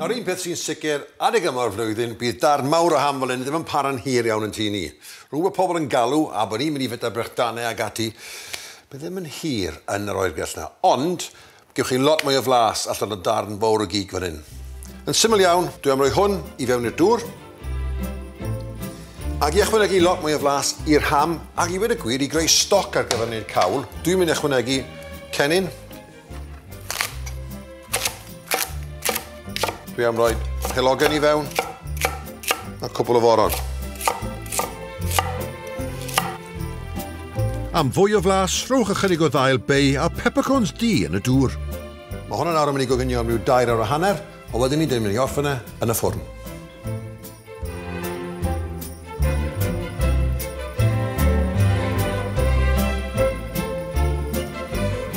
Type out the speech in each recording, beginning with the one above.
Nawr un peth sy'n sicr, adeg yma'r flwyddyn, bydd darn mawr o ham fel hyn ddim yn para'n hir iawn yn tu ni. Rwy'n pobl yn galw, a bod ni'n mynd i fyta brechdannau ag ati, bydd ddim yn hir yn yr oergell na. Ond, gewch chi lot mwy o flas allan o darn fawr o gig fan hyn. Yn syml iawn, dwi am roi hwn i fewn i'r dŵr, ac i ychwanegu lot mwy o flas i'r ham, ac i wedi gwir i greu stoc ar gyfer wneud cawl, dwi'n mynd i ychwanegu cennin. Dwi am roi helogen i fewn a cwbl o foron. Am fwy o flas, rhowch ychydig o ddail bei a peppercorns du yn y dŵr. Mae hwnna'n nawr yn mynd i goginio am ryw 2 awr a hanner, a wedyn ni'n mynd i orffen yn y ffwrn.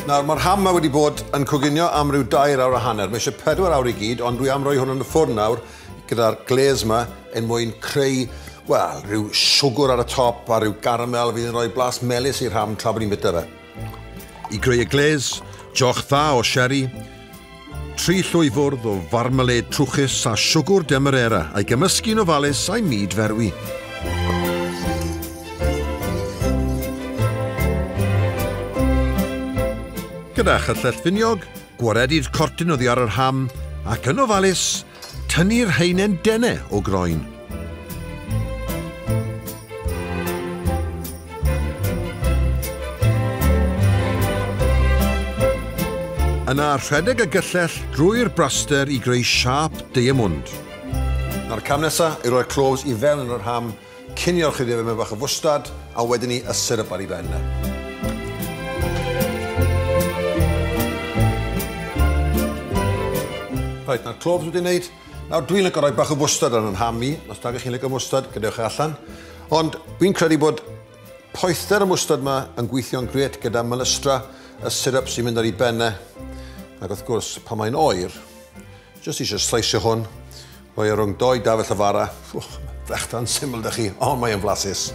Nawr, mae'r ham yma wedi bod yn coginio am ryw 2 awr a hanner. Mae eisiau 4 awr i gyd, ond dwi am roi hwn yn y ffwrn nawr gyda'r gles yma yn mwyn creu, wel, rhyw siwgr ar y top a rhyw garamel fydd yn rhoi blas melys i'r ham tra bod ni'n bita fe. I greu y gles, joch dda o sherry, 3 llwy fwrdd o farmaled trwchus a siwgr demerara a'i gymysgu'n ofalus a'i myd ferwi. Gyda chyllell finiog, gwaredu'r cortyn oddi ar yr ham, ac yn ofalus, tynnu'r heinen dene o groen. Yna rhedeg y gyllell drwy'r braster i greu siap diamond. Nawr cam nesaf i roi'r cloves i fewn yn yr ham, cynio'r chydig mewn bach o fwstad, a wedyn ni y syrup ar ei ben. Reit, nawr cloves wedi'i wneud. Nawr dwi'n licio rhoi bach o fwstad yn ham i, os da chi'n licio mwstad, gadewch e allan. Ond dwi'n credu bod poether y mwstad yma yn gweithio'n gret gyda melystra y syrup sy'n mynd ar ei benne. Ac wrth gwrs, pan mae'n oer, jyst eisiau sleisio hwn, rhoi e rhwng 2 dafell o fara. Brechda'n syml da chi, ond mae'n flasus.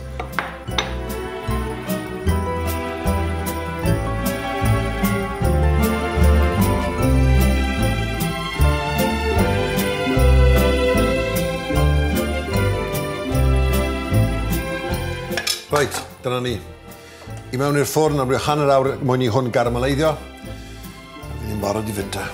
Reit, dyna ni. I mewn i'r ffwrn am ryw hanner awr mwyn i hwn garameleiddio. Fydd ni'n barod i fyta.